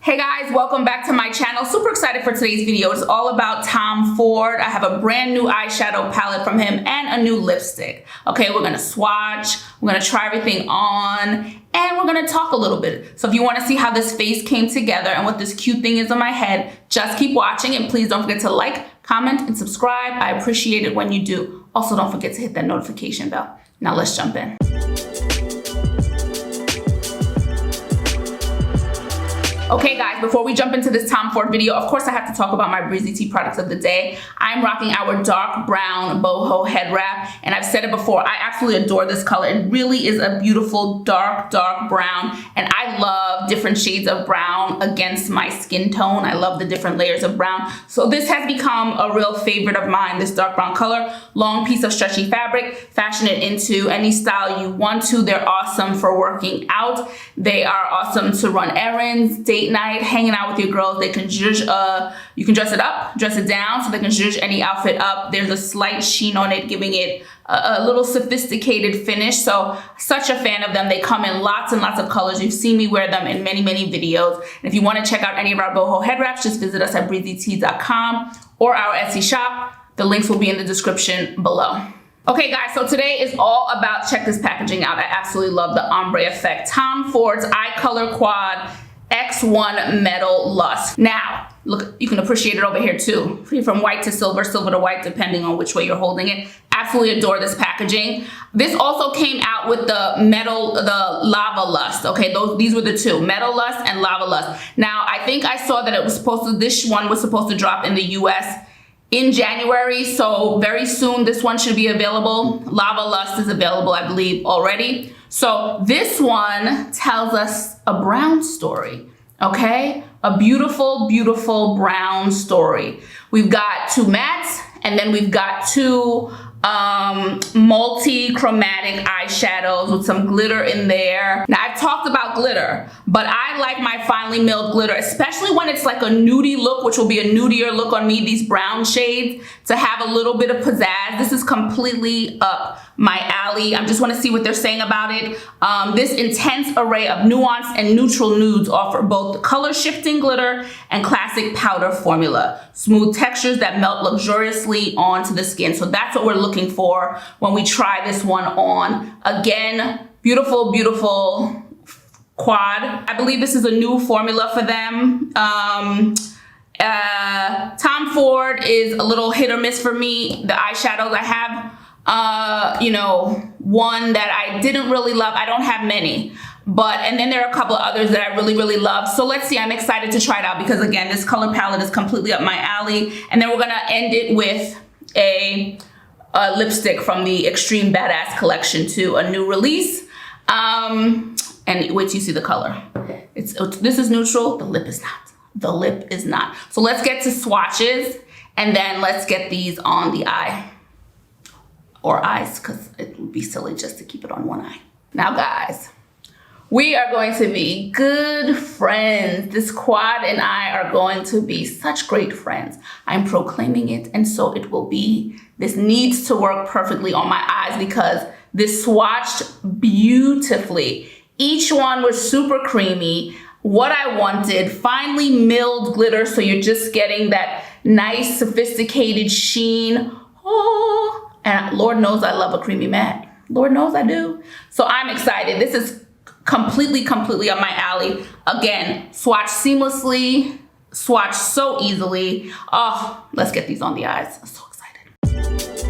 Hey guys, welcome back to my channel. Super excited for today's video. It's all about Tom Ford. I have a brand new eyeshadow palette from him and a new lipstick. Okay, we're gonna swatch, we're gonna try everything on, and we're gonna talk a little bit. So if you wanna see how this face came together and what this cute thing is on my head, just keep watching and please don't forget to like, comment, and subscribe. I appreciate it when you do. Also, don't forget to hit that notification bell. Now let's jump in. Okay guys, before we jump into this Tom Ford video, of course I have to talk about my Breezy Tee products of the day. I'm rocking our dark brown boho head wrap, and I've said it before, I absolutely adore this color. It really is a beautiful dark brown, and I love different shades of brown against my skin tone. I love the different layers of brown. So this has become a real favorite of mine, this dark brown color. Long piece of stretchy fabric, fashion it into any style you want to. They're awesome for working out. They are awesome to run errands, date night, hanging out with your girls. They can zhuzh, you can dress it up, dress it down, so they can zhuzh any outfit up. There's a slight sheen on it, giving it a little sophisticated finish. So such a fan of them. They come in lots and lots of colors. You've seen me wear them in many videos. And if you want to check out any of our boho head wraps, just visit us at breezytee.com or our Etsy shop. The links will be in the description below. Okay guys, so today is all about, check this packaging out. I absolutely love the ombre effect. Tom Ford's Eye Color Quad X1 Metallust. Now, look, you can appreciate it over here too. From white to silver, silver to white, depending on which way you're holding it. Absolutely adore this packaging. This also came out with the Lava Lust. Okay, these were the two, Metallust and Lava Lust. Now, I think I saw that it was supposed to, this one was supposed to drop in the US in January, so very soon this one should be available. Lava Lust is available, I believe, already. So this one tells us a brown story, okay? A beautiful brown story. We've got two mattes, and then we've got two multi-chromatic eyeshadows with some glitter in there. Now, I've talked about glitter, but I like my finely milled glitter, especially when it's like a nudie look, which will be a nudier look on me, these brown shades, to have a little bit of pizzazz. This is completely up my alley. I just want to see what they're saying about it. This intense array of nuance and neutral nudes offer both color shifting glitter and classic powder formula. Smooth textures that melt luxuriously onto the skin. So that's what we're looking for when we try this one on. Again, beautiful quad. I believe this is a new formula for them. Tom Ford is a little hit or miss for me. The eyeshadows I have, you know, one that I didn't really love. I don't have many, and then there are a couple of others that I really love. So let's see, I'm excited to try it out because again, this color palette is completely up my alley. And then we're gonna end it with a lipstick from the Extreme Badass collection too, a new release. And wait till you see the color. This is neutral, the lip is not. The lip is not. So let's get to swatches and then let's get these on the eye. Or eyes, because it would be silly just to keep it on one eye. Now guys, we are going to be good friends. This quad and I are going to be such great friends. I'm proclaiming it, and so it will be. This needs to work perfectly on my eyes because this swatched beautifully. Each one was super creamy. What I wanted, finely milled glitter, so you're just getting that nice sophisticated sheen. Oh. And Lord knows I love a creamy matte. Lord knows I do. So I'm excited. This is completely up my alley. Again, swatch seamlessly, swatch so easily. Oh, let's get these on the eyes. So excited.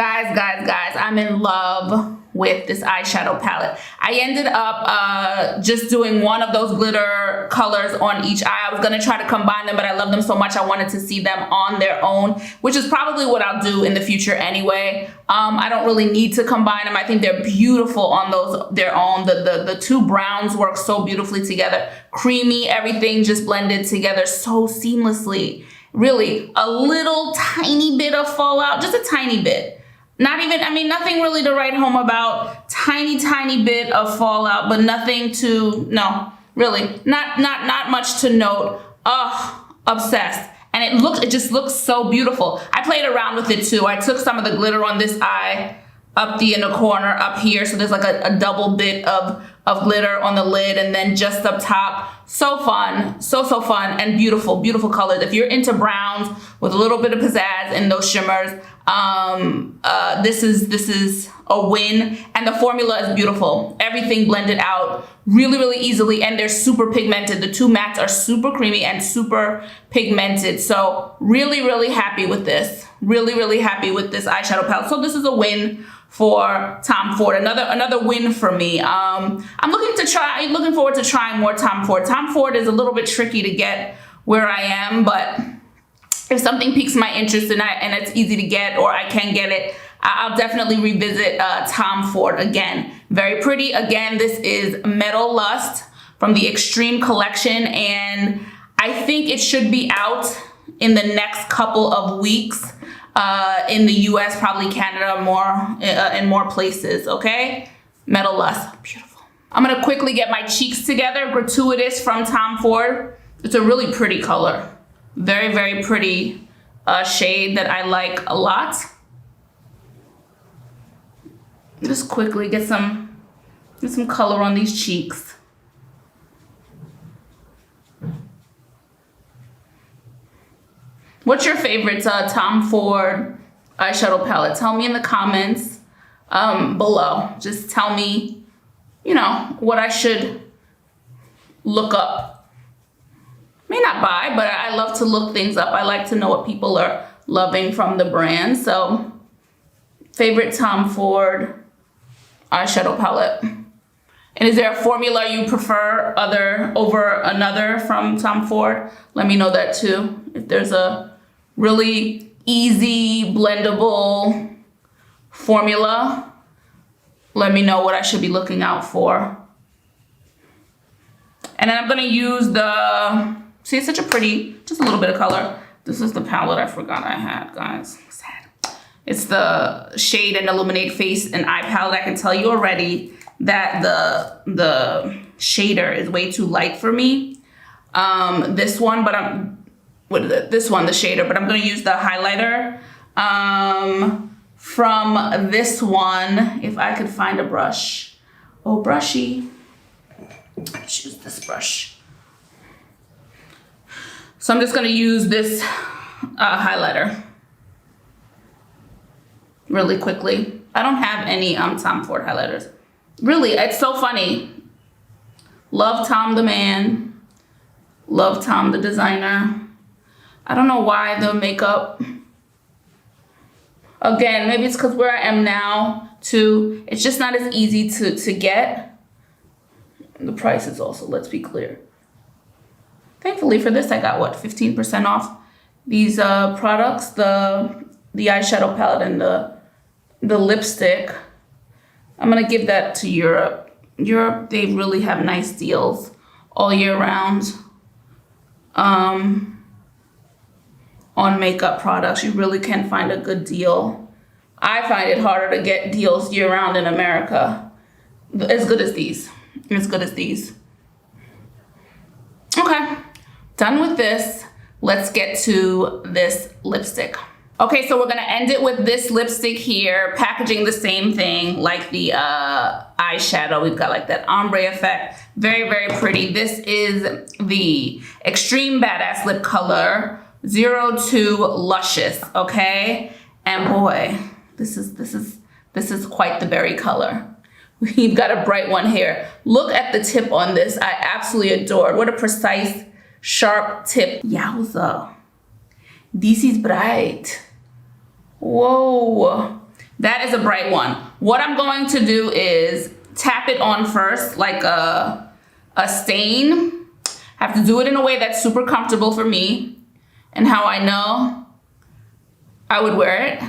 Guys, I'm in love with this eyeshadow palette. I ended up just doing one of those glitter colors on each eye. I was gonna try to combine them, but I love them so much I wanted to see them on their own, which is probably what I'll do in the future anyway. I don't really need to combine them. I think they're beautiful on their own. The two browns work so beautifully together. Creamy, everything just blended together so seamlessly. Really, a little tiny bit of fallout, just a tiny bit. Not even, I mean, nothing really to write home about. Tiny bit of fallout, but nothing to, no, really, not much to note. Oh, obsessed. And it just looks so beautiful. I played around with it too. I took some of the glitter on this eye up the inner corner up here. So there's like a double bit of glitter on the lid, and then just up top. So fun, so fun, and beautiful colors. If you're into browns with a little bit of pizzazz and those shimmers, this is a win. And the formula is beautiful. Everything blended out really easily, and they're super pigmented. The two mattes are super creamy and super pigmented. So really happy with this. Really happy with this eyeshadow palette. So this is a win for Tom Ford. Another win for me. I'm looking forward to trying more Tom Ford. Tom Ford is a little bit tricky to get where I am, but if something piques my interest and it's easy to get, or I can get it, I'll definitely revisit Tom Ford again. Very pretty. Again, this is Metallust from the Extreme Collection, and I think it should be out in the next couple of weeks. In the US, probably Canada, in more places, okay? Metallust, beautiful. I'm gonna quickly get my cheeks together. Gratuitous from Tom Ford. It's a really pretty color. Very pretty shade that I like a lot. Just quickly get some color on these cheeks. What's your favorite Tom Ford eyeshadow palette? Tell me in the comments below. Just tell me, you know, what I should look up. May not buy, but I love to look things up. I like to know what people are loving from the brand. So, favorite Tom Ford eyeshadow palette. And is there a formula you prefer over another from Tom Ford? Let me know that too. If there's a really easy blendable formula, let me know what I should be looking out for. And then I'm gonna use see, it's such a pretty, just a little bit of color. This is the palette I forgot I had, guys. Sad. It's the Shade and Illuminate Face and Eye palette. I can tell you already that the shader is way too light for me. This one, this one, the shader, but I'm gonna use the highlighter from this one, if I could find a brush. Oh, brushy. Let's use this brush. So I'm just gonna use this highlighter really quickly. I don't have any Tom Ford highlighters. Really, it's so funny. Love Tom the man. Love Tom the designer. I don't know why the makeup. Again, maybe it's because where I am now too, it's just not as easy to get. The price is also, let's be clear. Thankfully for this, I got what, 15% off these products, the eyeshadow palette and the lipstick. I'm gonna give that to Europe. Europe, they really have nice deals all year round on makeup products. You really can find a good deal. I find it harder to get deals year round in America. As good as these. As good as these. Okay, done with this. Let's get to this lipstick. Okay, so we're gonna end it with this lipstick here, packaging the same thing like the eyeshadow. We've got like that ombre effect. Very pretty. This is the Extreme Badass Lip Color 02 Luscious, okay? And boy, this is quite the berry color. We've got a bright one here. Look at the tip on this. I absolutely adore it. What a precise, sharp tip. Yowza. This is bright. Whoa. That is a bright one. What I'm going to do is tap it on first like a stain. I have to do it in a way that's super comfortable for me and how I know I would wear it.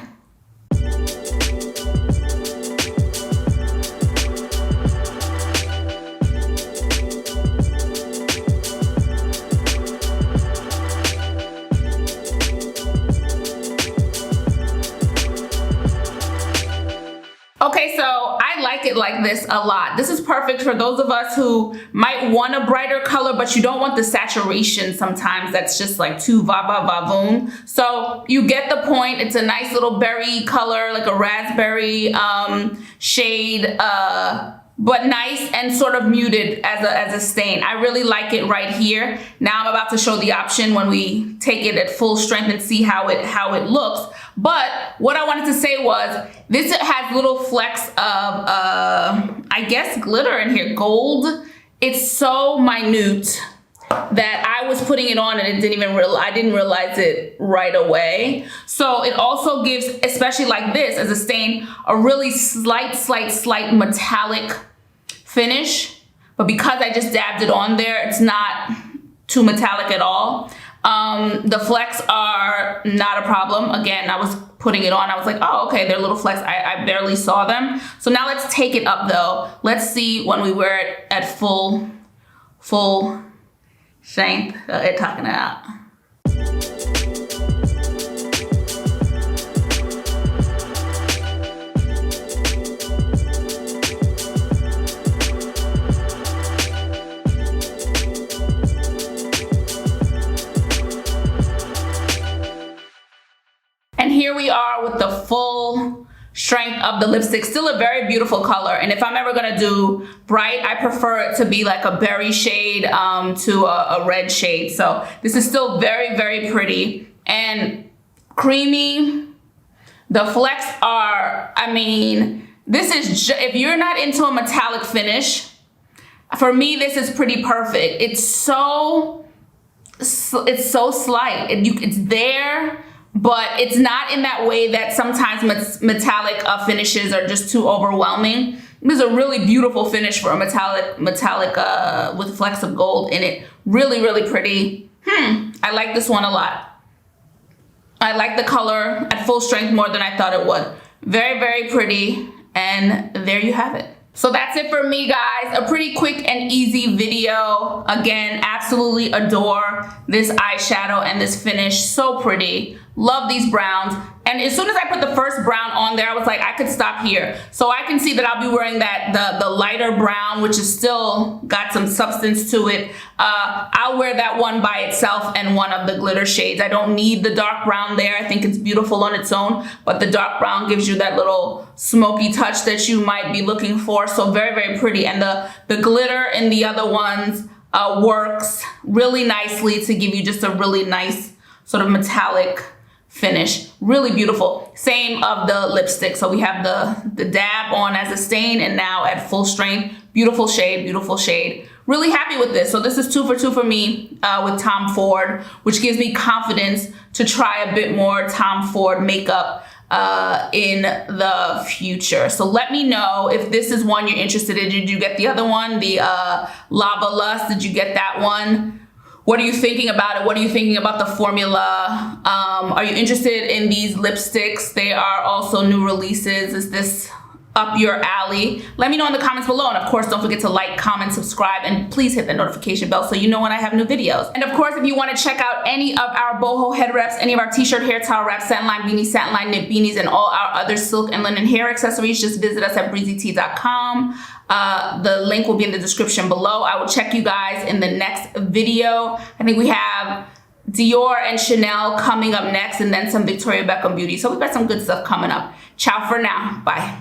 Okay, so I like it like this a lot. This is perfect for those of us who might want a brighter color, but you don't want the saturation sometimes that's just like too va-va-va-voom. So you get the point. It's a nice little berry color, like a raspberry shade, but nice and sort of muted as a stain. I really like it right here. Now I'm about to show the option when we take it at full strength and see how it looks. But what I wanted to say was, this has little flecks of, I guess, glitter in here, gold. It's so minute that I was putting it on and I didn't realize it right away. So it also gives, especially like this as a stain, a really slight metallic finish. But because I just dabbed it on there, it's not too metallic at all. The flecks are not a problem. Again, I was putting it on. I was like, oh, okay, they're little flecks. I barely saw them. So now let's take it up though. Let's see when we wear it at full strength. Talking it out. And here we are with the full strength of the lipstick. Still a very beautiful color. And if I'm ever gonna do bright, I prefer it to be like a berry shade to a red shade. So this is still very, very pretty and creamy. The flecks are, I mean, this is, if you're not into a metallic finish, for me, this is pretty perfect. It's so slight. It's there, but it's not in that way that sometimes metallic finishes are just too overwhelming. This is a really beautiful finish for a metallic with flecks of gold in it. Really, really pretty. I like this one a lot. I like the color at full strength more than I thought it would. Very, very pretty. And there you have it. So that's it for me, guys. A pretty quick and easy video. Again, absolutely adore this eyeshadow and this finish. So pretty. Love these browns. And as soon as I put the first brown on there, I was like, I could stop here. So I can see that I'll be wearing the lighter brown, which is still got some substance to it. I'll wear that one by itself and one of the glitter shades. I don't need the dark brown there. I think it's beautiful on its own, but the dark brown gives you that little smoky touch that you might be looking for. So very, very pretty. And the glitter in the other ones works really nicely to give you just a really nice sort of metallic finish. Really beautiful. Same of the lipstick. So we have the dab on as a stain and now at full strength. Beautiful shade, beautiful shade. Really happy with this. So this is 2 for 2 for me with Tom Ford, which gives me confidence to try a bit more Tom Ford makeup in the future. So let me know if this is one you're interested in. Did you get the other one? The Lava Lust, did you get that one? What are you thinking about it? What are you thinking about the formula? Are you interested in these lipsticks? They are also new releases. Is this up your alley? Let me know in the comments below. And of course, don't forget to like, comment, subscribe, and please hit the notification bell so you know when I have new videos. And of course, if you want to check out any of our boho head wraps, any of our t-shirt, hair towel wraps, satin line beanies, satin line knit beanies, and all our other silk and linen hair accessories, just visit us at breezytee.com. The link will be in the description below. I will check you guys in the next video. I think we have Dior and Chanel coming up next, and then some Victoria Beckham beauty. So we've got some good stuff coming up. Ciao for now. Bye.